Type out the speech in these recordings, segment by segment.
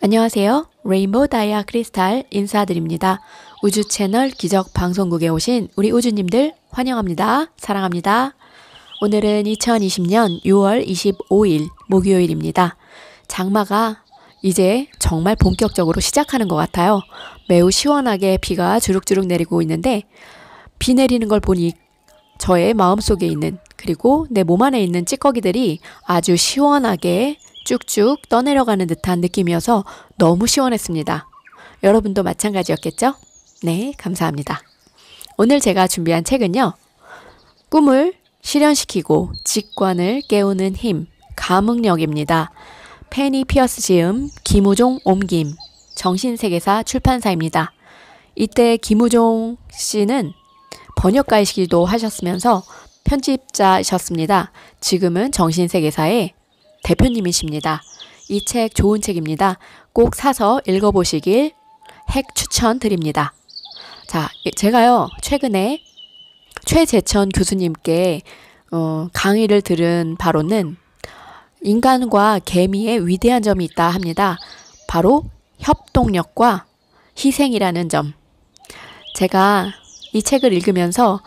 안녕하세요. 레인보우 다이아 크리스탈 인사드립니다. 우주 채널 기적 방송국에 오신 우리 우주님들 환영합니다. 사랑합니다. 오늘은 2020년 6월 25일 목요일입니다. 장마가 이제 정말 본격적으로 시작하는 것 같아요. 매우 시원하게 비가 주룩주룩 내리고 있는데 비 내리는 걸 보니 저의 마음속에 있는 그리고 내 몸 안에 있는 찌꺼기들이 아주 시원하게 쭉쭉 떠내려가는 듯한 느낌이어서 너무 시원했습니다. 여러분도 마찬가지였겠죠? 네, 감사합니다. 오늘 제가 준비한 책은요. 꿈을 실현시키고 직관을 깨우는 힘, 감흥력입니다. 페니 피어스 지음, 김우종 옮김, 정신세계사 출판사입니다. 이때 김우종 씨는 번역가이시기도 하셨으면서 편집자셨습니다. 지금은 정신세계사의 대표님이십니다. 이 책 좋은 책입니다. 꼭 사서 읽어보시길 핵 추천드립니다. 자, 제가요 최근에 최재천 교수님께 강의를 들은 바로는 인간과 개미의 위대한 점이 있다 합니다. 바로 협동력과 희생이라는 점. 제가 이 책을 읽으면서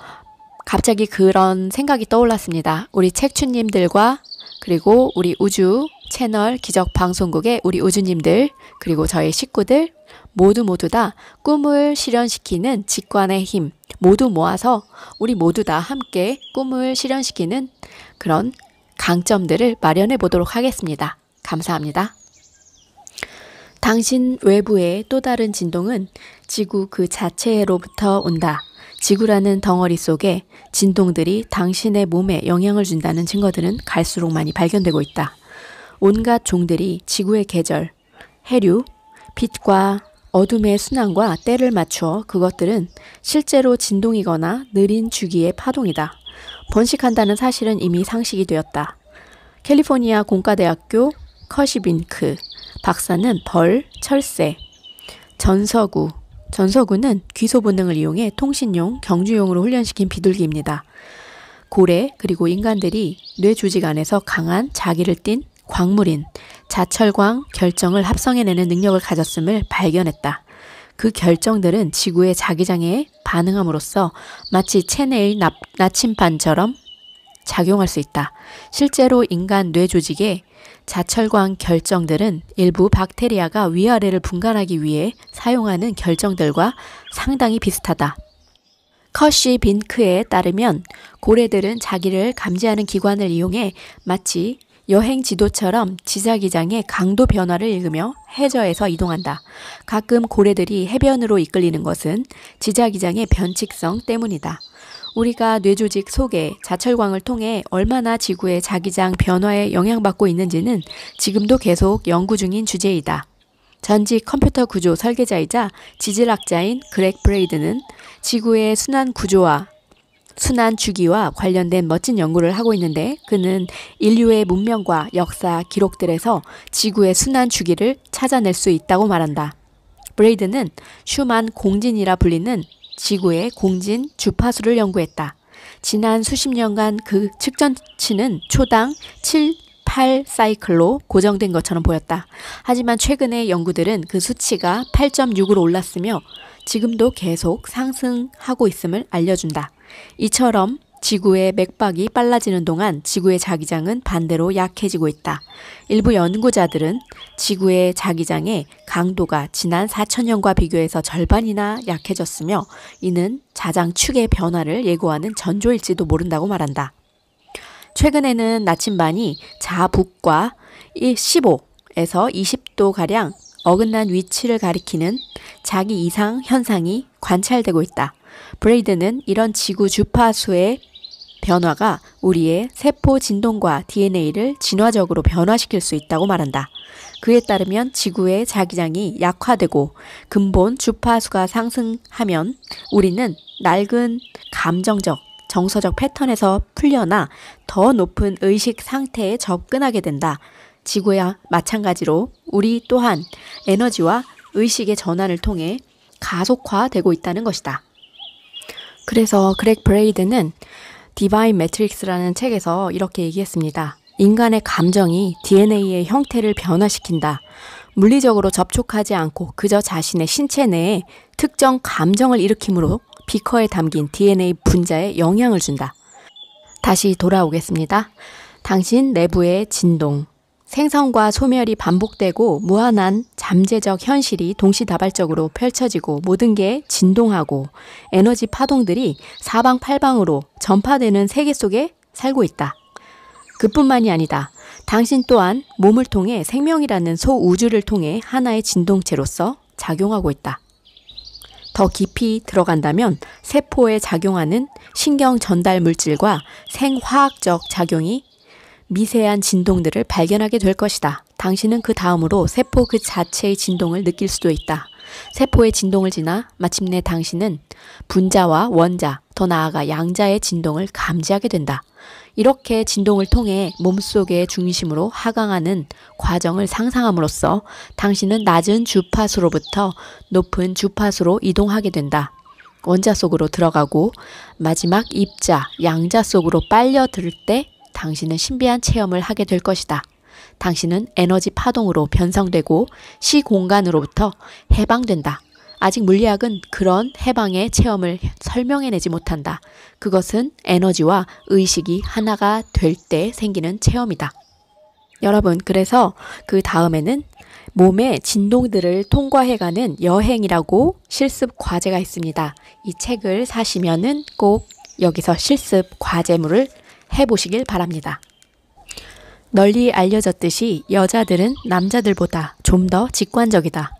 갑자기 그런 생각이 떠올랐습니다. 우리 책주님들과 그리고 우리 우주 채널 기적 방송국의 우리 우주님들 그리고 저희 식구들 모두 다 꿈을 실현시키는 직관의 힘 모두 모아서 우리 모두 다 함께 꿈을 실현시키는 그런 강점들을 마련해 보도록 하겠습니다. 감사합니다. 당신 외부의 또 다른 진동은 지구 그 자체로부터 온다. 지구라는 덩어리 속에 진동들이 당신의 몸에 영향을 준다는 증거들은 갈수록 많이 발견되고 있다. 온갖 종들이 지구의 계절, 해류, 빛과 어둠의 순환과 때를 맞추어 그것들은 실제로 진동이거나 느린 주기의 파동이다. 번식한다는 사실은 이미 상식이 되었다. 캘리포니아 공과대학교 커시빈크 박사는 벌, 철새, 전서구는 귀소 본능을 이용해 통신용, 경주용으로 훈련시킨 비둘기입니다. 고래 그리고 인간들이 뇌 조직 안에서 강한 자기를 띤 광물인 자철광 결정을 합성해내는 능력을 가졌음을 발견했다. 그 결정들은 지구의 자기장에 반응함으로써 마치 체내의 나침반처럼 작용할 수 있다. 실제로 인간 뇌 조직의 자철광 결정들은 일부 박테리아가 위아래를 분간하기 위해 사용하는 결정들과 상당히 비슷하다. 커시 빈크에 따르면 고래들은 자기를 감지하는 기관을 이용해 마치 여행 지도처럼 지자기장의 강도 변화를 읽으며 해저에서 이동한다. 가끔 고래들이 해변으로 이끌리는 것은 지자기장의 변칙성 때문이다. 우리가 뇌조직 속에 자철광을 통해 얼마나 지구의 자기장 변화에 영향받고 있는지는 지금도 계속 연구 중인 주제이다. 전직 컴퓨터 구조 설계자이자 지질학자인 그렉 브레이드는 지구의 순환 구조와 순환 주기와 관련된 멋진 연구를 하고 있는데 그는 인류의 문명과 역사 기록들에서 지구의 순환 주기를 찾아낼 수 있다고 말한다. 브레이드는 슈만 공진이라 불리는 지구의 공진 주파수를 연구했다. 지난 수십 년간 그 측정치는 초당 7, 8 사이클로 고정된 것처럼 보였다. 하지만 최근의 연구들은 그 수치가 8.6으로 올랐으며 지금도 계속 상승하고 있음을 알려준다. 이처럼 지구의 맥박이 빨라지는 동안 지구의 자기장은 반대로 약해지고 있다. 일부 연구자들은 지구의 자기장의 강도가 지난 4,000년과 비교해서 절반이나 약해졌으며 이는 자장축의 변화를 예고하는 전조일지도 모른다고 말한다. 최근에는 나침반이 자북과 15에서 20도가량 어긋난 위치를 가리키는 자기 이상 현상이 관찰되고 있다. 브레이드는 이런 지구 주파수의 변화가 우리의 세포 진동과 DNA를 진화적으로 변화시킬 수 있다고 말한다. 그에 따르면 지구의 자기장이 약화되고 근본 주파수가 상승하면 우리는 낡은 감정적, 정서적 패턴에서 풀려나 더 높은 의식 상태에 접근하게 된다. 지구와 마찬가지로 우리 또한 에너지와 의식의 전환을 통해 가속화되고 있다는 것이다. 그래서 그렉 브레이드는 디바인 매트릭스라는 책에서 이렇게 얘기했습니다. 인간의 감정이 DNA의 형태를 변화시킨다. 물리적으로 접촉하지 않고 그저 자신의 신체 내에 특정 감정을 일으키므로 비커에 담긴 DNA 분자에 영향을 준다. 다시 돌아오겠습니다. 당신 내부의 진동, 생성과 소멸이 반복되고 무한한 잠재적 현실이 동시다발적으로 펼쳐지고 모든 게 진동하고 에너지 파동들이 사방팔방으로 전파되는 세계 속에 살고 있다. 그뿐만이 아니다. 당신 또한 몸을 통해 생명이라는 소우주를 통해 하나의 진동체로서 작용하고 있다. 더 깊이 들어간다면 세포에 작용하는 신경 전달 물질과 생화학적 작용이 미세한 진동들을 발견하게 될 것이다. 당신은 그 다음으로 세포 그 자체의 진동을 느낄 수도 있다. 세포의 진동을 지나 마침내 당신은 분자와 원자, 더 나아가 양자의 진동을 감지하게 된다. 이렇게 진동을 통해 몸속의 중심으로 하강하는 과정을 상상함으로써 당신은 낮은 주파수로부터 높은 주파수로 이동하게 된다. 원자 속으로 들어가고 마지막 입자, 양자 속으로 빨려들 때 당신은 신비한 체험을 하게 될 것이다. 당신은 에너지 파동으로 변성되고 시공간으로부터 해방된다. 아직 물리학은 그런 해방의 체험을 설명해내지 못한다. 그것은 에너지와 의식이 하나가 될 때 생기는 체험이다. 여러분, 그래서 그 다음에는 몸의 진동들을 통과해가는 여행이라고 실습 과제가 있습니다. 이 책을 사시면은 꼭 여기서 실습 과제물을 해보시길 바랍니다. 널리 알려졌듯이 여자들은 남자들보다 좀 더 직관적이다.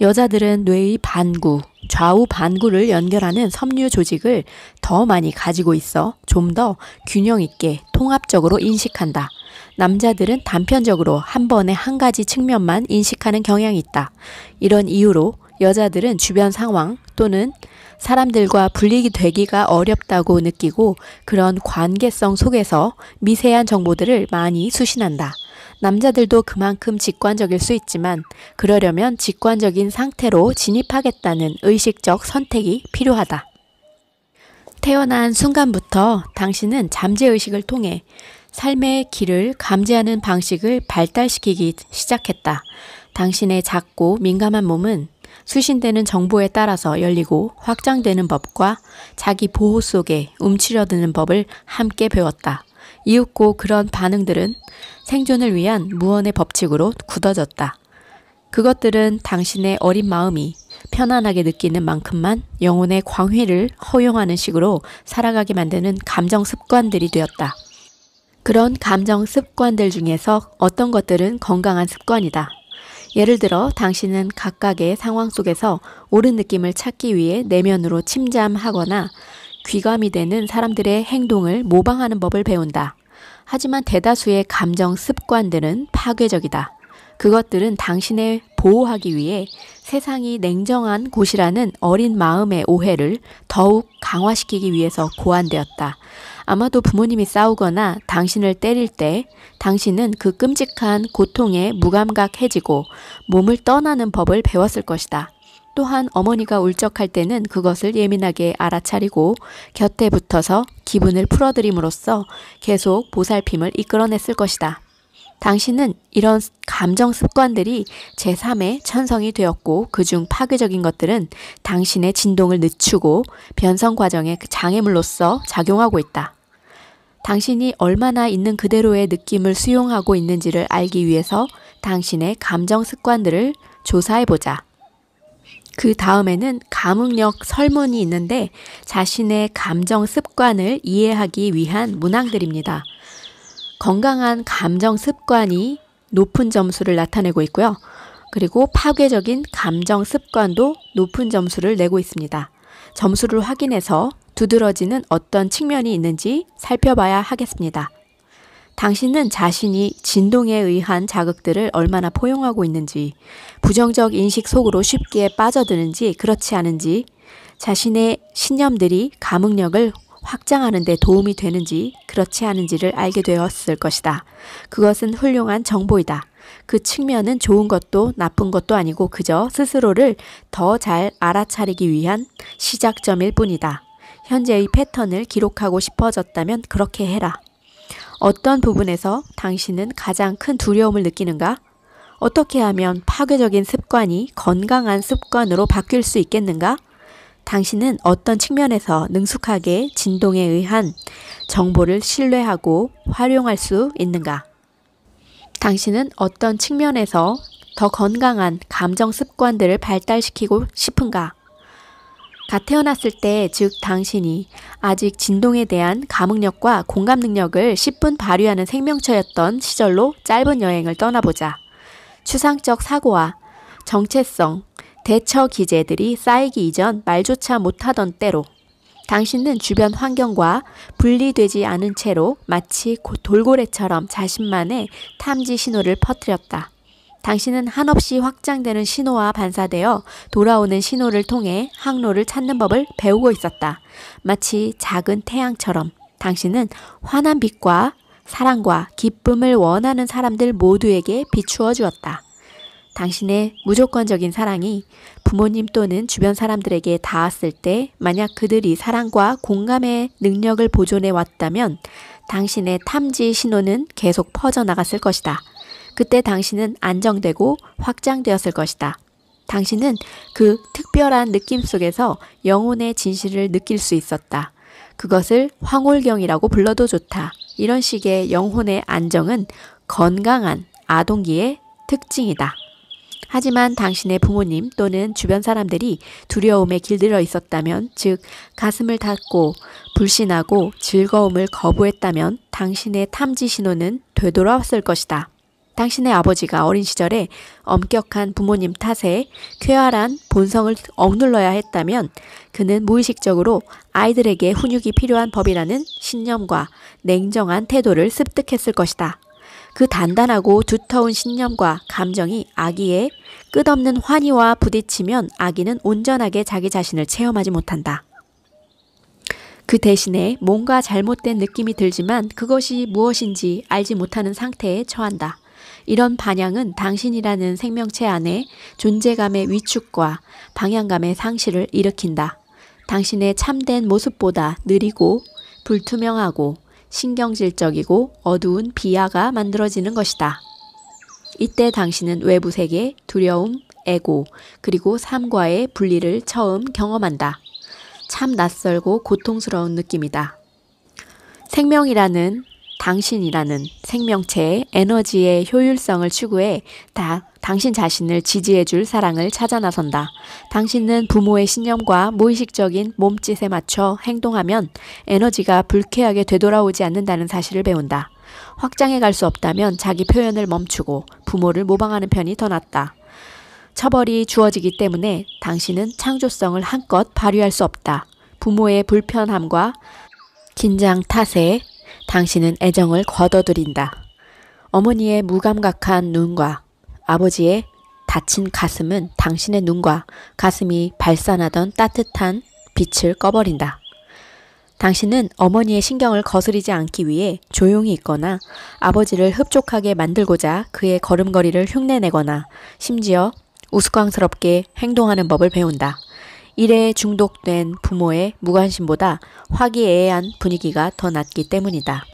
여자들은 뇌의 반구, 좌우 반구를 연결하는 섬유 조직을 더 많이 가지고 있어 좀 더 균형 있게 통합적으로 인식한다. 남자들은 단편적으로 한 번에 한 가지 측면만 인식하는 경향이 있다. 이런 이유로 여자들은 주변 상황 또는 사람들과 분리가 되기가 어렵다고 느끼고 그런 관계성 속에서 미세한 정보들을 많이 수신한다. 남자들도 그만큼 직관적일 수 있지만 그러려면 직관적인 상태로 진입하겠다는 의식적 선택이 필요하다. 태어난 순간부터 당신은 잠재의식을 통해 삶의 길을 감지하는 방식을 발달시키기 시작했다. 당신의 작고 민감한 몸은 수신되는 정보에 따라서 열리고 확장되는 법과 자기 보호 속에 움츠려드는 법을 함께 배웠다. 이윽고 그런 반응들은 생존을 위한 무언의 법칙으로 굳어졌다. 그것들은 당신의 어린 마음이 편안하게 느끼는 만큼만 영혼의 광회를 허용하는 식으로 살아가게 만드는 감정 습관들이 되었다. 그런 감정 습관들 중에서 어떤 것들은 건강한 습관이다. 예를 들어 당신은 각각의 상황 속에서 옳은 느낌을 찾기 위해 내면으로 침잠하거나 귀감이 되는 사람들의 행동을 모방하는 법을 배운다. 하지만 대다수의 감정 습관들은 파괴적이다. 그것들은 당신을 보호하기 위해 세상이 냉정한 곳이라는 어린 마음의 오해를 더욱 강화시키기 위해서 고안되었다. 아마도 부모님이 싸우거나 당신을 때릴 때 당신은 그 끔찍한 고통에 무감각해지고 몸을 떠나는 법을 배웠을 것이다. 또한 어머니가 울적할 때는 그것을 예민하게 알아차리고 곁에 붙어서 기분을 풀어드림으로써 계속 보살핌을 이끌어냈을 것이다. 당신은 이런 감정 습관들이 제3의 천성이 되었고 그중 파괴적인 것들은 당신의 진동을 늦추고 변성 과정의 장애물로서 작용하고 있다. 당신이 얼마나 있는 그대로의 느낌을 수용하고 있는지를 알기 위해서 당신의 감정 습관들을 조사해보자. 그 다음에는 감흥력 설문이 있는데 자신의 감정 습관을 이해하기 위한 문항들입니다. 건강한 감정 습관이 높은 점수를 나타내고 있고요. 그리고 파괴적인 감정 습관도 높은 점수를 내고 있습니다. 점수를 확인해서 두드러지는 어떤 측면이 있는지 살펴봐야 하겠습니다. 당신은 자신이 진동에 의한 자극들을 얼마나 포용하고 있는지, 부정적 인식 속으로 쉽게 빠져드는지 그렇지 않은지, 자신의 신념들이 감흥력을 확장하는 데 도움이 되는지 그렇지 않은지를 알게 되었을 것이다. 그것은 훌륭한 정보이다. 그 측면은 좋은 것도 나쁜 것도 아니고 그저 스스로를 더 잘 알아차리기 위한 시작점일 뿐이다. 현재의 패턴을 기록하고 싶어졌다면 그렇게 해라. 어떤 부분에서 당신은 가장 큰 두려움을 느끼는가? 어떻게 하면 파괴적인 습관이 건강한 습관으로 바뀔 수 있겠는가? 당신은 어떤 측면에서 능숙하게 진동에 의한 정보를 신뢰하고 활용할 수 있는가? 당신은 어떤 측면에서 더 건강한 감정 습관들을 발달시키고 싶은가? 갓 태어났을 때, 즉 당신이 아직 진동에 대한 감응력과 공감 능력을 10분 발휘하는 생명체였던 시절로 짧은 여행을 떠나보자. 추상적 사고와 정체성, 대처 기제들이 쌓이기 이전 말조차 못하던 때로 당신은 주변 환경과 분리되지 않은 채로 마치 돌고래처럼 자신만의 탐지 신호를 퍼뜨렸다. 당신은 한없이 확장되는 신호와 반사되어 돌아오는 신호를 통해 항로를 찾는 법을 배우고 있었다. 마치 작은 태양처럼 당신은 환한 빛과 사랑과 기쁨을 원하는 사람들 모두에게 비추어 주었다. 당신의 무조건적인 사랑이 부모님 또는 주변 사람들에게 닿았을 때 만약 그들이 사랑과 공감의 능력을 보존해 왔다면 당신의 탐지 신호는 계속 퍼져나갔을 것이다. 그때 당신은 안정되고 확장되었을 것이다. 당신은 그 특별한 느낌 속에서 영혼의 진실을 느낄 수 있었다. 그것을 황홀경이라고 불러도 좋다. 이런 식의 영혼의 안정은 건강한 아동기의 특징이다. 하지만 당신의 부모님 또는 주변 사람들이 두려움에 길들여 있었다면, 즉 가슴을 닫고 불신하고 즐거움을 거부했다면 당신의 탐지 신호는 되돌아왔을 것이다. 당신의 아버지가 어린 시절에 엄격한 부모님 탓에 쾌활한 본성을 억눌러야 했다면 그는 무의식적으로 아이들에게 훈육이 필요한 법이라는 신념과 냉정한 태도를 습득했을 것이다. 그 단단하고 두터운 신념과 감정이 아기의 끝없는 환희와 부딪히면 아기는 온전하게 자기 자신을 체험하지 못한다. 그 대신에 뭔가 잘못된 느낌이 들지만 그것이 무엇인지 알지 못하는 상태에 처한다. 이런 반향은 당신이라는 생명체 안에 존재감의 위축과 방향감의 상실을 일으킨다. 당신의 참된 모습보다 느리고 불투명하고 신경질적이고 어두운 비하가 만들어지는 것이다. 이때 당신은 외부 세계, 두려움, 애고, 그리고 삶과의 분리를 처음 경험한다. 참 낯설고 고통스러운 느낌이다. 생명이라는 당신이라는 생명체의 에너지의 효율성을 추구해 당신 자신을 지지해줄 사랑을 찾아 나선다. 당신은 부모의 신념과 무의식적인 몸짓에 맞춰 행동하면 에너지가 불쾌하게 되돌아오지 않는다는 사실을 배운다. 확장해 갈 수 없다면 자기 표현을 멈추고 부모를 모방하는 편이 더 낫다. 처벌이 주어지기 때문에 당신은 창조성을 한껏 발휘할 수 없다. 부모의 불편함과 긴장 탓에 당신은 애정을 거둬들인다. 어머니의 무감각한 눈과 아버지의 다친 가슴은 당신의 눈과 가슴이 발산하던 따뜻한 빛을 꺼버린다. 당신은 어머니의 신경을 거스르지 않기 위해 조용히 있거나 아버지를 흡족하게 만들고자 그의 걸음걸이를 흉내내거나 심지어 우스꽝스럽게 행동하는 법을 배운다. 일에 중독된 부모의 무관심보다 화기애애한 분위기가 더 낫기 때문이다.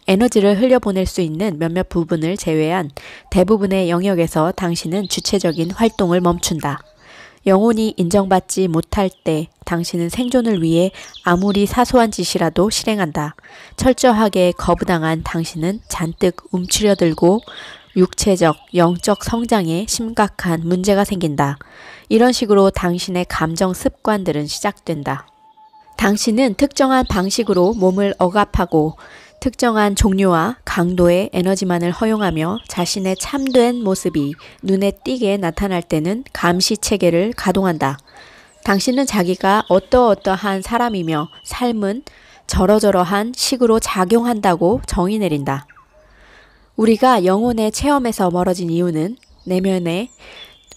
에너지를 흘려보낼 수 있는 몇몇 부분을 제외한 대부분의 영역에서 당신은 주체적인 활동을 멈춘다. 영혼이 인정받지 못할 때 당신은 생존을 위해 아무리 사소한 짓이라도 실행한다. 철저하게 거부당한 당신은 잔뜩 움츠려들고 육체적, 영적 성장에 심각한 문제가 생긴다. 이런 식으로 당신의 감정 습관들은 시작된다. 당신은 특정한 방식으로 몸을 억압하고 특정한 종류와 강도의 에너지만을 허용하며 자신의 참된 모습이 눈에 띄게 나타날 때는 감시 체계를 가동한다. 당신은 자기가 어떠어떠한 사람이며 삶은 저러저러한 식으로 작용한다고 정의 내린다. 우리가 영혼의 체험에서 멀어진 이유는 내면의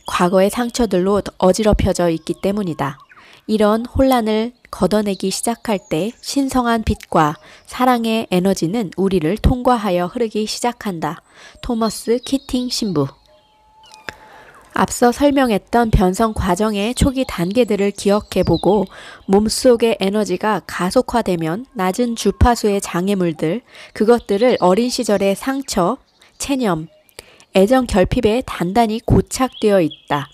과거의 상처들로 어지럽혀져 있기 때문이다. 이런 혼란을 걷어내기 시작할 때 신성한 빛과 사랑의 에너지는 우리를 통과하여 흐르기 시작한다. 토머스 키팅 신부. 앞서 설명했던 변성 과정의 초기 단계들을 기억해보고 몸속의 에너지가 가속화되면 낮은 주파수의 장애물들, 그것들을 어린 시절의 상처, 체념, 애정 결핍에 단단히 고착되어 있다.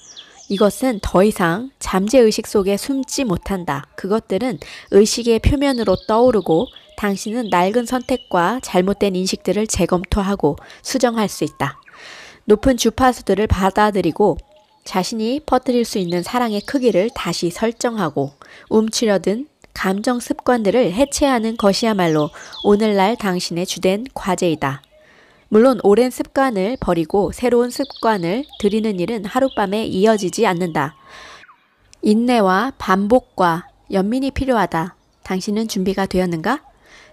이것은 더 이상 잠재의식 속에 숨지 못한다. 그것들은 의식의 표면으로 떠오르고 당신은 낡은 선택과 잘못된 인식들을 재검토하고 수정할 수 있다. 높은 주파수들을 받아들이고 자신이 퍼뜨릴 수 있는 사랑의 크기를 다시 설정하고 움츠려든 감정 습관들을 해체하는 것이야말로 오늘날 당신의 주된 과제이다. 물론 오랜 습관을 버리고 새로운 습관을 들이는 일은 하룻밤에 이어지지 않는다. 인내와 반복과 연민이 필요하다. 당신은 준비가 되었는가?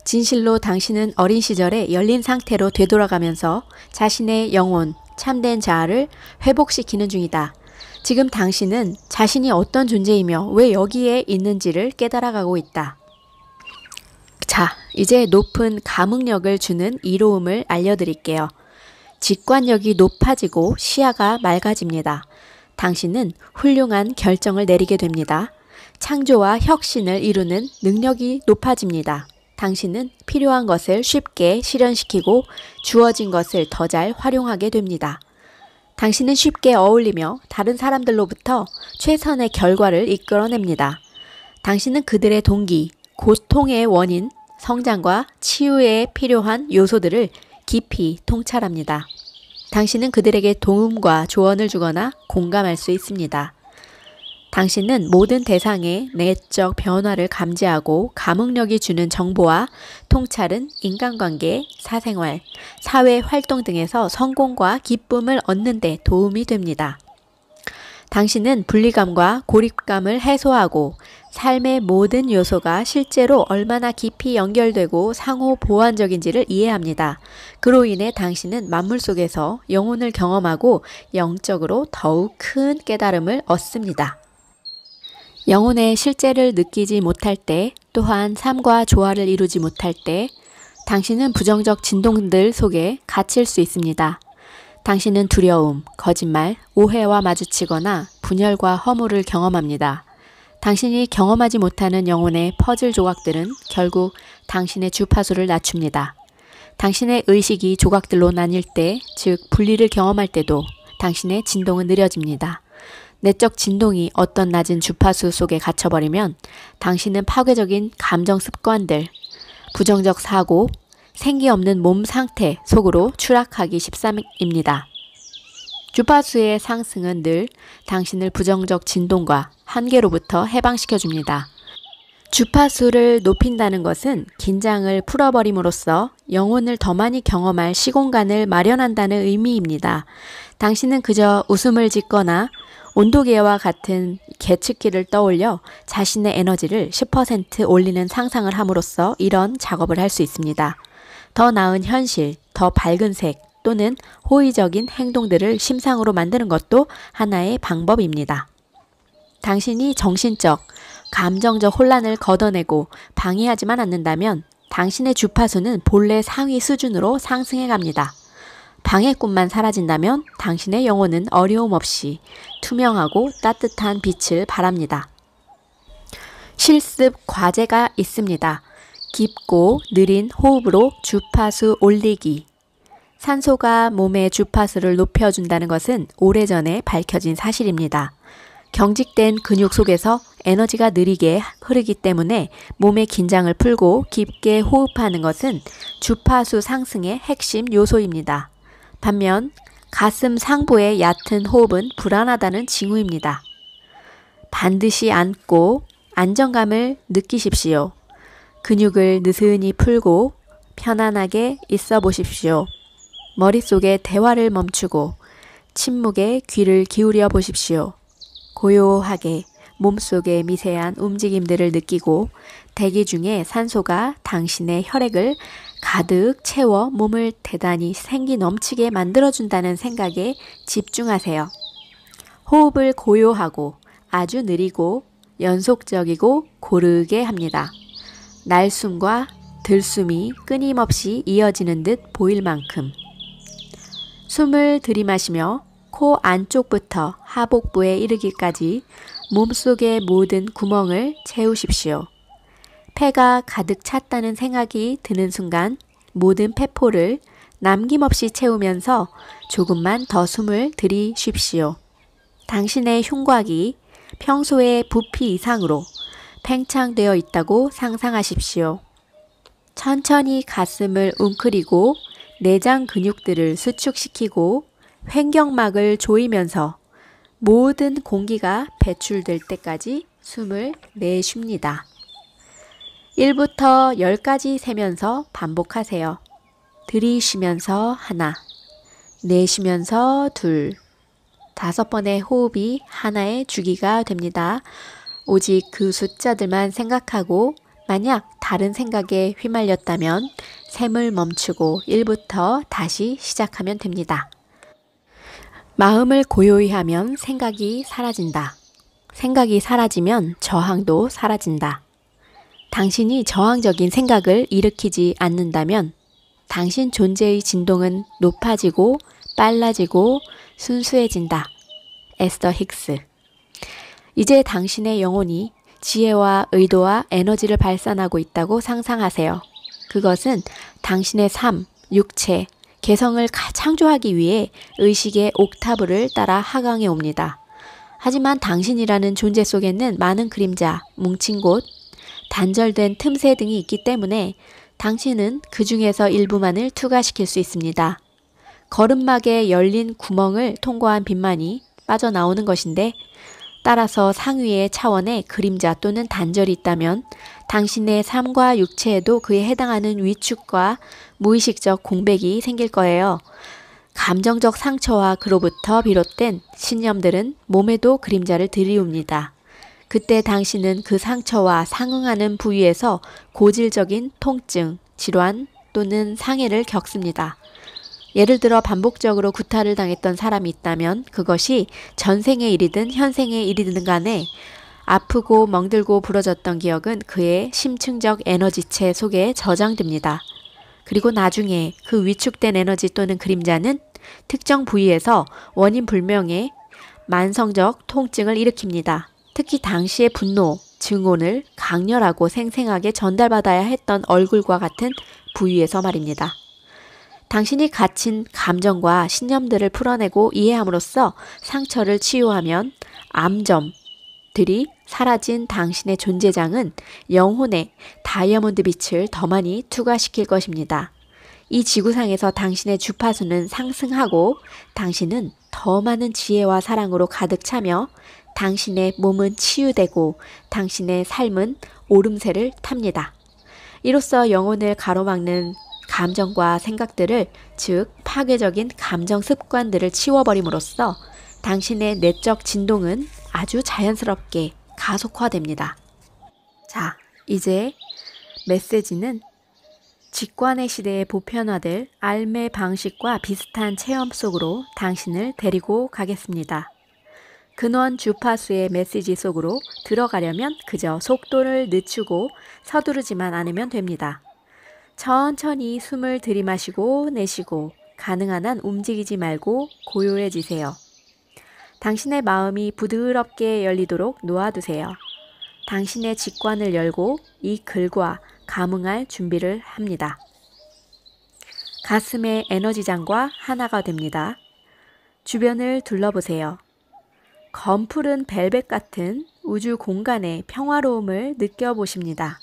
진실로 당신은 어린 시절에 열린 상태로 되돌아가면서 자신의 영혼, 참된 자아를 회복시키는 중이다. 지금 당신은 자신이 어떤 존재이며 왜 여기에 있는지를 깨달아가고 있다. 자, 이제 높은 감흥력을 주는 이로움을 알려드릴게요. 직관력이 높아지고 시야가 맑아집니다. 당신은 훌륭한 결정을 내리게 됩니다. 창조와 혁신을 이루는 능력이 높아집니다. 당신은 필요한 것을 쉽게 실현시키고 주어진 것을 더 잘 활용하게 됩니다. 당신은 쉽게 어울리며 다른 사람들로부터 최선의 결과를 이끌어냅니다. 당신은 그들의 동기, 고통의 원인, 성장과 치유에 필요한 요소들을 깊이 통찰합니다. 당신은 그들에게 도움과 조언을 주거나 공감할 수 있습니다. 당신은 모든 대상의 내적 변화를 감지하고 감흥력이 주는 정보와 통찰은 인간관계, 사생활, 사회활동 등에서 성공과 기쁨을 얻는 데 도움이 됩니다. 당신은 분리감과 고립감을 해소하고 삶의 모든 요소가 실제로 얼마나 깊이 연결되고 상호 보완적인지를 이해합니다. 그로 인해 당신은 만물 속에서 영혼을 경험하고 영적으로 더욱 큰 깨달음을 얻습니다. 영혼의 실제를 느끼지 못할 때, 또한 삶과 조화를 이루지 못할 때, 당신은 부정적 진동들 속에 갇힐 수 있습니다. 당신은 두려움, 거짓말, 오해와 마주치거나 분열과 허물을 경험합니다. 당신이 경험하지 못하는 영혼의 퍼즐 조각들은 결국 당신의 주파수를 낮춥니다. 당신의 의식이 조각들로 나뉠 때, 즉 분리를 경험할 때도 당신의 진동은 느려집니다. 내적 진동이 어떤 낮은 주파수 속에 갇혀버리면 당신은 파괴적인 감정 습관들, 부정적 사고, 생기 없는 몸 상태 속으로 추락하기 십상입니다. 주파수의 상승은 늘 당신을 부정적 진동과 한계로부터 해방시켜줍니다. 주파수를 높인다는 것은 긴장을 풀어버림으로써 영혼을 더 많이 경험할 시공간을 마련한다는 의미입니다. 당신은 그저 웃음을 짓거나 온도계와 같은 계측기를 떠올려 자신의 에너지를 10% 올리는 상상을 함으로써 이런 작업을 할 수 있습니다. 더 나은 현실, 더 밝은 색 또는 호의적인 행동들을 심상으로 만드는 것도 하나의 방법입니다. 당신이 정신적, 감정적 혼란을 걷어내고 방해하지만 않는다면 당신의 주파수는 본래 상위 수준으로 상승해 갑니다. 방해꾼만 사라진다면 당신의 영혼은 어려움 없이 투명하고 따뜻한 빛을 발합니다. 실습 과제가 있습니다. 깊고 느린 호흡으로 주파수 올리기. 산소가 몸의 주파수를 높여준다는 것은 오래전에 밝혀진 사실입니다. 경직된 근육 속에서 에너지가 느리게 흐르기 때문에 몸의 긴장을 풀고 깊게 호흡하는 것은 주파수 상승의 핵심 요소입니다. 반면 가슴 상부의 얕은 호흡은 불안하다는 징후입니다. 반드시 앉고 안정감을 느끼십시오. 근육을 느슨히 풀고 편안하게 있어 보십시오. 머릿속에 대화를 멈추고 침묵에 귀를 기울여 보십시오. 고요하게 몸속의 미세한 움직임들을 느끼고 대기 중에 산소가 당신의 혈액을 가득 채워 몸을 대단히 생기 넘치게 만들어준다는 생각에 집중하세요. 호흡을 고요하고 아주 느리고 연속적이고 고르게 합니다. 날숨과 들숨이 끊임없이 이어지는 듯 보일 만큼. 숨을 들이마시며 코 안쪽부터 하복부에 이르기까지 몸속의 모든 구멍을 채우십시오. 폐가 가득 찼다는 생각이 드는 순간 모든 폐포를 남김없이 채우면서 조금만 더 숨을 들이쉽시오. 당신의 흉곽이 평소의 부피 이상으로 팽창되어 있다고 상상하십시오. 천천히 가슴을 웅크리고 내장 근육들을 수축시키고 횡격막을 조이면서 모든 공기가 배출될 때까지 숨을 내쉽니다. 1부터 10까지 세면서 반복하세요. 들이쉬면서 하나, 내쉬면서 둘, 5번의 호흡이 하나의 주기가 됩니다. 오직 그 숫자들만 생각하고 만약 다른 생각에 휘말렸다면 셈을 멈추고 1부터 다시 시작하면 됩니다. 마음을 고요히 하면 생각이 사라진다. 생각이 사라지면 저항도 사라진다. 당신이 저항적인 생각을 일으키지 않는다면 당신 존재의 진동은 높아지고 빨라지고 순수해진다. 에스더 힉스. 이제 당신의 영혼이 지혜와 의도와 에너지를 발산하고 있다고 상상하세요. 그것은 당신의 삶, 육체, 개성을 창조하기 위해 의식의 옥타브를 따라 하강해 옵니다. 하지만 당신이라는 존재 속에는 많은 그림자, 뭉친 곳, 단절된 틈새 등이 있기 때문에 당신은 그 중에서 일부만을 투과시킬 수 있습니다. 거름막에 열린 구멍을 통과한 빛만이 빠져나오는 것인데 따라서 상위의 차원에 그림자 또는 단절이 있다면 당신의 삶과 육체에도 그에 해당하는 위축과 무의식적 공백이 생길 거예요. 감정적 상처와 그로부터 비롯된 신념들은 몸에도 그림자를 들이웁니다. 그때 당신은 그 상처와 상응하는 부위에서 고질적인 통증, 질환 또는 상해를 겪습니다. 예를 들어 반복적으로 구타를 당했던 사람이 있다면 그것이 전생의 일이든 현생의 일이든 간에 아프고 멍들고 부러졌던 기억은 그의 심층적 에너지체 속에 저장됩니다. 그리고 나중에 그 위축된 에너지 또는 그림자는 특정 부위에서 원인 불명의 만성적 통증을 일으킵니다. 특히 당시의 분노, 증오를 강렬하고 생생하게 전달받아야 했던 얼굴과 같은 부위에서 말입니다. 당신이 갇힌 감정과 신념들을 풀어내고 이해함으로써 상처를 치유하면 암점들이 사라진 당신의 존재장은 영혼의 다이아몬드 빛을 더 많이 투과시킬 것입니다. 이 지구상에서 당신의 주파수는 상승하고 당신은 더 많은 지혜와 사랑으로 가득 차며 당신의 몸은 치유되고 당신의 삶은 오름세를 탑니다. 이로써 영혼을 가로막는 감정과 생각들을, 즉 파괴적인 감정 습관들을 치워버림으로써 당신의 내적 진동은 아주 자연스럽게 가속화됩니다. 자, 이제 메시지는 직관의 시대에 보편화될 알매 방식과 비슷한 체험 속으로 당신을 데리고 가겠습니다. 근원 주파수의 메시지 속으로 들어가려면 그저 속도를 늦추고 서두르지만 않으면 됩니다. 천천히 숨을 들이마시고 내쉬고 가능한 한 움직이지 말고 고요해지세요. 당신의 마음이 부드럽게 열리도록 놓아두세요. 당신의 직관을 열고 이 글과 감응할 준비를 합니다. 가슴의 에너지장과 하나가 됩니다. 주변을 둘러보세요. 검푸른 벨벳 같은 우주 공간의 평화로움을 느껴보십니다.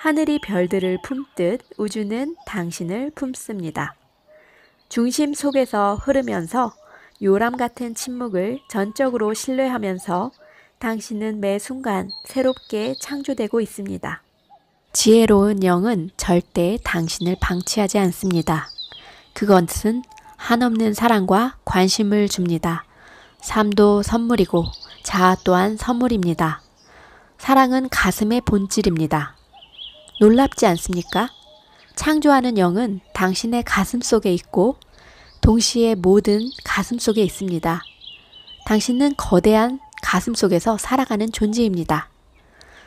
하늘이 별들을 품듯 우주는 당신을 품습니다. 중심 속에서 흐르면서 요람 같은 침묵을 전적으로 신뢰하면서 당신은 매 순간 새롭게 창조되고 있습니다. 지혜로운 영은 절대 당신을 방치하지 않습니다. 그것은 한없는 사랑과 관심을 줍니다. 삶도 선물이고 자아 또한 선물입니다. 사랑은 가슴의 본질입니다. 놀랍지 않습니까? 창조하는 영은 당신의 가슴 속에 있고 동시에 모든 가슴 속에 있습니다. 당신은 거대한 가슴 속에서 살아가는 존재입니다.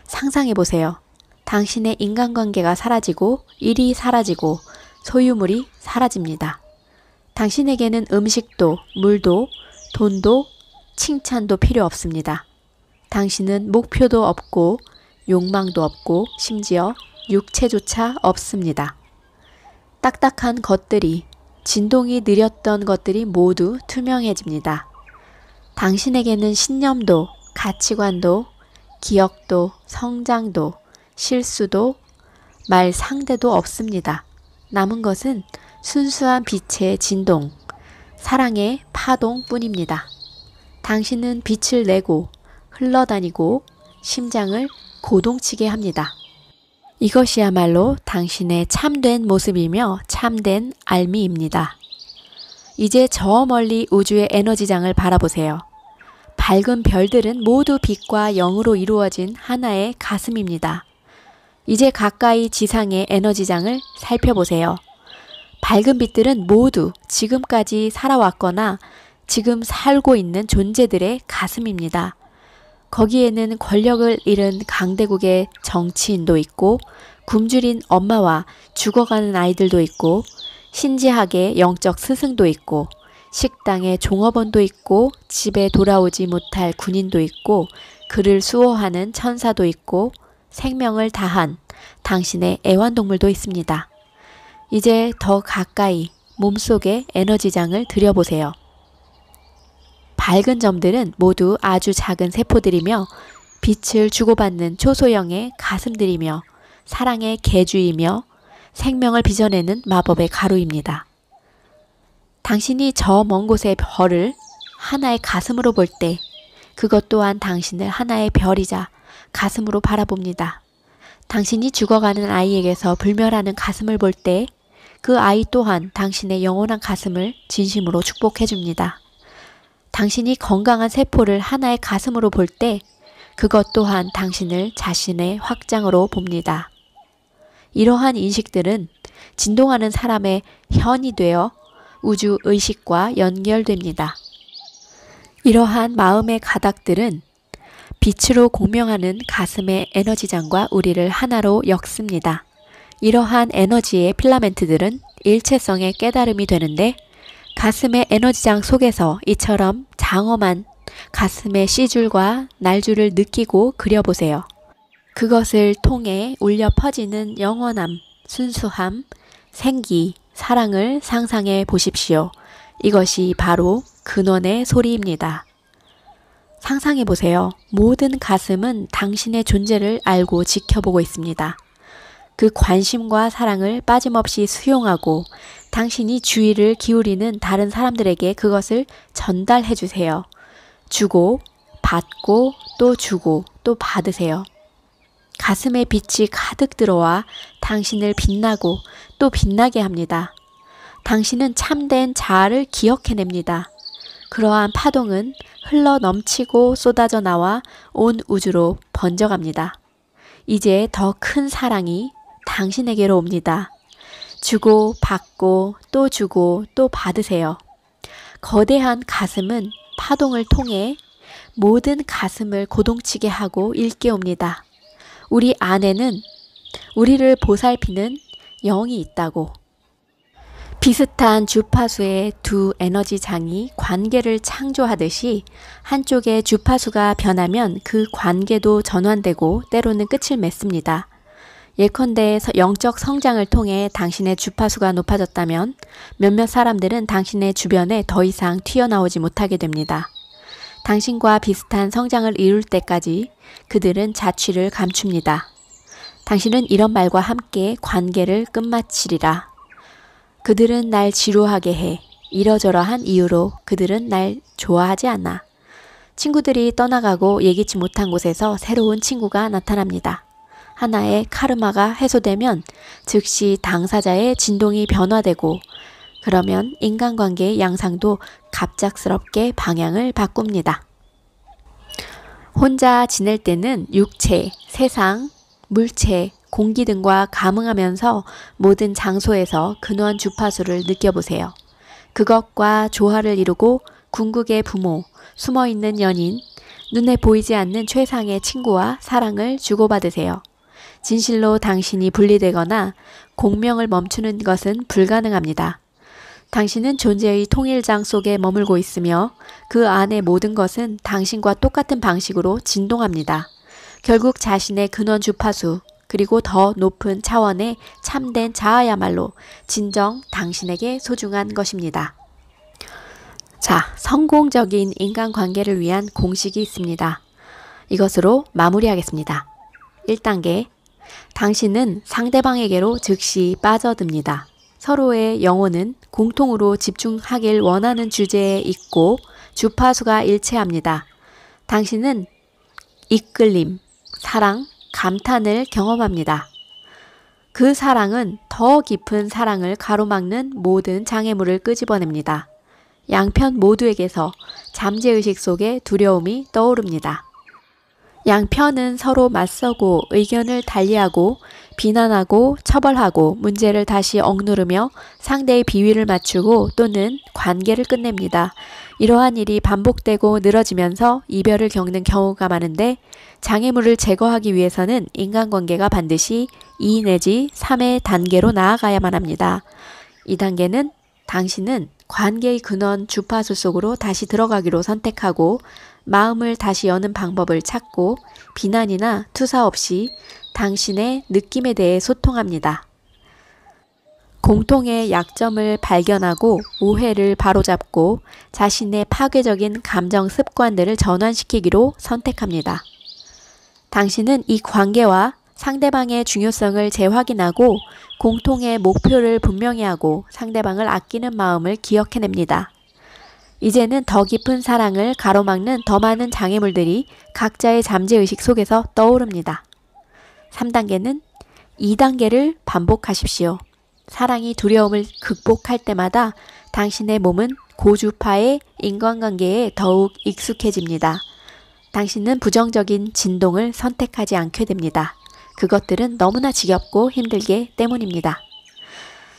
상상해보세요. 당신의 인간관계가 사라지고 일이 사라지고 소유물이 사라집니다. 당신에게는 음식도, 물도, 돈도, 칭찬도 필요 없습니다. 당신은 목표도 없고 욕망도 없고 심지어 육체조차 없습니다. 딱딱한 것들이, 진동이 느렸던 것들이 모두 투명해집니다. 당신에게는 신념도, 가치관도, 기억도, 성장도, 실수도, 말 상대도 없습니다. 남은 것은 순수한 빛의 진동, 사랑의 파동뿐입니다. 당신은 빛을 내고 흘러다니고 심장을 고동치게 합니다. 이것이야말로 당신의 참된 모습이며 참된 알미입니다. 이제 저 멀리 우주의 에너지장을 바라보세요. 밝은 별들은 모두 빛과 영으로 이루어진 하나의 가슴입니다. 이제 가까이 지상의 에너지장을 살펴보세요. 밝은 빛들은 모두 지금까지 살아왔거나 지금 살고 있는 존재들의 가슴입니다. 거기에는 권력을 잃은 강대국의 정치인도 있고 굶주린 엄마와 죽어가는 아이들도 있고 신지학의 영적 스승도 있고 식당의 종업원도 있고 집에 돌아오지 못할 군인도 있고 그를 수호하는 천사도 있고 생명을 다한 당신의 애완동물도 있습니다. 이제 더 가까이 몸속의 에너지장을 들여보세요. 밝은 점들은 모두 아주 작은 세포들이며 빛을 주고받는 초소형의 가슴들이며 사랑의 계주이며 생명을 빚어내는 마법의 가루입니다. 당신이 저 먼 곳의 별을 하나의 가슴으로 볼 때 그것 또한 당신을 하나의 별이자 가슴으로 바라봅니다. 당신이 죽어가는 아이에게서 불멸하는 가슴을 볼 때 그 아이 또한 당신의 영원한 가슴을 진심으로 축복해 줍니다. 당신이 건강한 세포를 하나의 가슴으로 볼 때 그것 또한 당신을 자신의 확장으로 봅니다. 이러한 인식들은 진동하는 사람의 현이 되어 우주 의식과 연결됩니다. 이러한 마음의 가닥들은 빛으로 공명하는 가슴의 에너지장과 우리를 하나로 엮습니다. 이러한 에너지의 필라멘트들은 일체성의 깨달음이 되는데 가슴의 에너지장 속에서 이처럼 장엄한 가슴의 씨줄과 날줄을 느끼고 그려보세요. 그것을 통해 울려 퍼지는 영원함, 순수함, 생기, 사랑을 상상해 보십시오. 이것이 바로 근원의 소리입니다. 상상해 보세요. 모든 가슴은 당신의 존재를 알고 지켜보고 있습니다. 그 관심과 사랑을 빠짐없이 수용하고 당신이 주의를 기울이는 다른 사람들에게 그것을 전달해 주세요. 주고, 받고, 또 주고, 또 받으세요. 가슴에 빛이 가득 들어와 당신을 빛나고 또 빛나게 합니다. 당신은 참된 자아를 기억해냅니다. 그러한 파동은 흘러 넘치고 쏟아져 나와 온 우주로 번져갑니다. 이제 더 큰 사랑이 당신에게로 옵니다. 주고 받고 또 주고 또 받으세요. 거대한 가슴은 파동을 통해 모든 가슴을 고동치게 하고 일깨웁니다. 우리 안에는 우리를 보살피는 영이 있다고. 비슷한 주파수의 두 에너지장이 관계를 창조하듯이 한쪽의 주파수가 변하면 그 관계도 전환되고 때로는 끝을 맺습니다. 예컨대 영적 성장을 통해 당신의 주파수가 높아졌다면 몇몇 사람들은 당신의 주변에 더 이상 튀어나오지 못하게 됩니다. 당신과 비슷한 성장을 이룰 때까지 그들은 자취를 감춥니다. 당신은 이런 말과 함께 관계를 끝마치리라. 그들은 날 지루하게 해. 이러저러한 이유로 그들은 날 좋아하지 않아. 친구들이 떠나가고 예기치 못한 곳에서 새로운 친구가 나타납니다. 하나의 카르마가 해소되면 즉시 당사자의 진동이 변화되고 그러면 인간관계의 양상도 갑작스럽게 방향을 바꿉니다. 혼자 지낼 때는 육체, 세상, 물체, 공기 등과 감응하면서 모든 장소에서 근원 주파수를 느껴보세요. 그것과 조화를 이루고 궁극의 부모, 숨어있는 연인, 눈에 보이지 않는 최상의 친구와 사랑을 주고받으세요. 진실로 당신이 분리되거나 공명을 멈추는 것은 불가능합니다. 당신은 존재의 통일장 속에 머물고 있으며 그 안의 모든 것은 당신과 똑같은 방식으로 진동합니다. 결국 자신의 근원 주파수 그리고 더 높은 차원의 참된 자아야말로 진정 당신에게 소중한 것입니다. 자, 성공적인 인간관계를 위한 공식이 있습니다. 이것으로 마무리하겠습니다. 1단계, 당신은 상대방에게로 즉시 빠져듭니다. 서로의 영혼은 공통으로 집중하길 원하는 주제에 있고 주파수가 일치합니다. 당신은 이끌림, 사랑, 감탄을 경험합니다. 그 사랑은 더 깊은 사랑을 가로막는 모든 장애물을 끄집어냅니다. 양편 모두에게서 잠재의식 속에 두려움이 떠오릅니다. 양편은 서로 맞서고 의견을 달리하고 비난하고 처벌하고 문제를 다시 억누르며 상대의 비위를 맞추고 또는 관계를 끝냅니다. 이러한 일이 반복되고 늘어지면서 이별을 겪는 경우가 많은데 장애물을 제거하기 위해서는 인간관계가 반드시 2 내지 3의 단계로 나아가야만 합니다. 2단계는 당신은 관계의 근원 주파수 속으로 다시 들어가기로 선택하고 마음을 다시 여는 방법을 찾고 비난이나 투사 없이 당신의 느낌에 대해 소통합니다. 공통의 약점을 발견하고 오해를 바로잡고 자신의 파괴적인 감정 습관들을 전환시키기로 선택합니다. 당신은 이 관계와 상대방의 중요성을 재확인하고 공통의 목표를 분명히 하고 상대방을 아끼는 마음을 기억해냅니다. 이제는 더 깊은 사랑을 가로막는 더 많은 장애물들이 각자의 잠재의식 속에서 떠오릅니다. 3단계는 2단계를 반복하십시오. 사랑이 두려움을 극복할 때마다 당신의 몸은 고주파의 인간관계에 더욱 익숙해집니다. 당신은 부정적인 진동을 선택하지 않게 됩니다. 그것들은 너무나 지겹고 힘들기 때문입니다.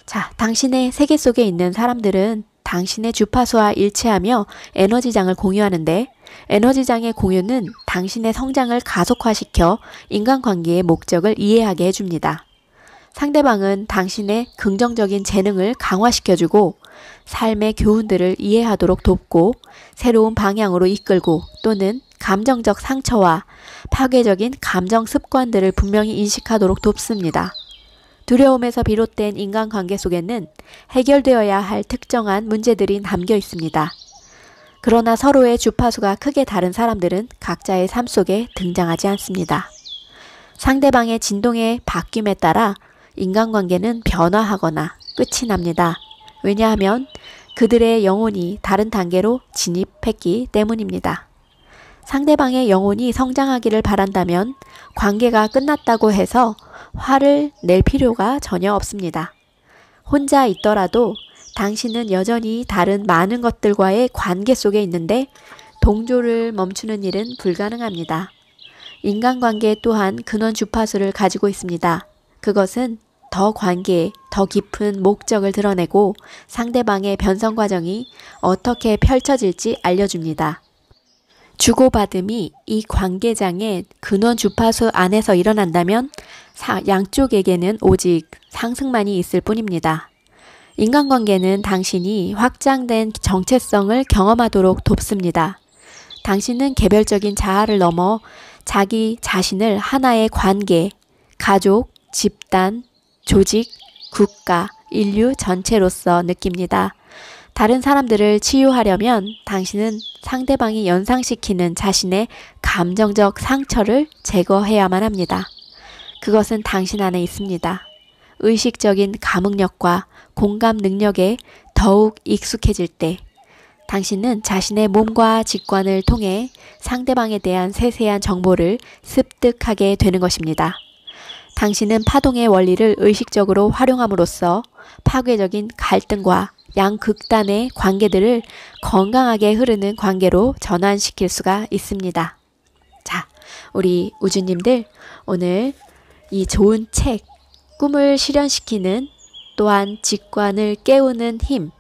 자, 당신의 세계 속에 있는 사람들은 당신의 주파수와 일치하며 에너지장을 공유하는데 에너지장의 공유는 당신의 성장을 가속화시켜 인간관계의 목적을 이해하게 해줍니다. 상대방은 당신의 긍정적인 재능을 강화시켜주고 삶의 교훈들을 이해하도록 돕고 새로운 방향으로 이끌고 또는 감정적 상처와 파괴적인 감정 습관들을 분명히 인식하도록 돕습니다. 두려움에서 비롯된 인간관계 속에는 해결되어야 할 특정한 문제들이 담겨 있습니다. 그러나 서로의 주파수가 크게 다른 사람들은 각자의 삶 속에 등장하지 않습니다. 상대방의 진동의 바뀜에 따라 인간관계는 변화하거나 끝이 납니다. 왜냐하면 그들의 영혼이 다른 단계로 진입했기 때문입니다. 상대방의 영혼이 성장하기를 바란다면 관계가 끝났다고 해서 화를 낼 필요가 전혀 없습니다. 혼자 있더라도 당신은 여전히 다른 많은 것들과의 관계 속에 있는데 동조를 멈추는 일은 불가능합니다. 인간관계 또한 근원 주파수를 가지고 있습니다. 그것은 더 관계에 더 깊은 목적을 드러내고 상대방의 변성 과정이 어떻게 펼쳐질지 알려줍니다. 주고받음이 이 관계장의 근원 주파수 안에서 일어난다면 양쪽에게는 오직 상승만이 있을 뿐입니다. 인간관계는 당신이 확장된 정체성을 경험하도록 돕습니다. 당신은 개별적인 자아를 넘어 자기 자신을 하나의 관계, 가족, 집단, 조직, 국가, 인류 전체로서 느낍니다. 다른 사람들을 치유하려면 당신은 상대방이 연상시키는 자신의 감정적 상처를 제거해야만 합니다. 그것은 당신 안에 있습니다. 의식적인 감흥력과 공감 능력에 더욱 익숙해질 때 당신은 자신의 몸과 직관을 통해 상대방에 대한 세세한 정보를 습득하게 되는 것입니다. 당신은 파동의 원리를 의식적으로 활용함으로써 파괴적인 갈등과 양극단의 관계들을 건강하게 흐르는 관계로 전환시킬 수가 있습니다. 자, 우리 우주님들 오늘 이 좋은 책, 꿈을 실현시키는 또한 직관을 깨우는 힘,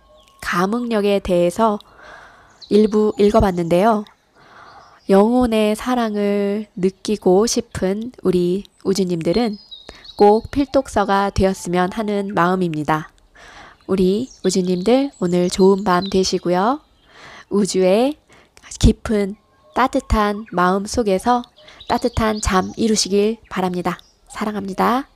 감흥력에 대해서 일부 읽어봤는데요. 영혼의 사랑을 느끼고 싶은 우리 우주님들은 꼭 필독서가 되었으면 하는 마음입니다. 우리 우주님들 오늘 좋은 밤 되시고요. 우주의 깊은 따뜻한 마음 속에서 따뜻한 잠 이루시길 바랍니다. 사랑합니다.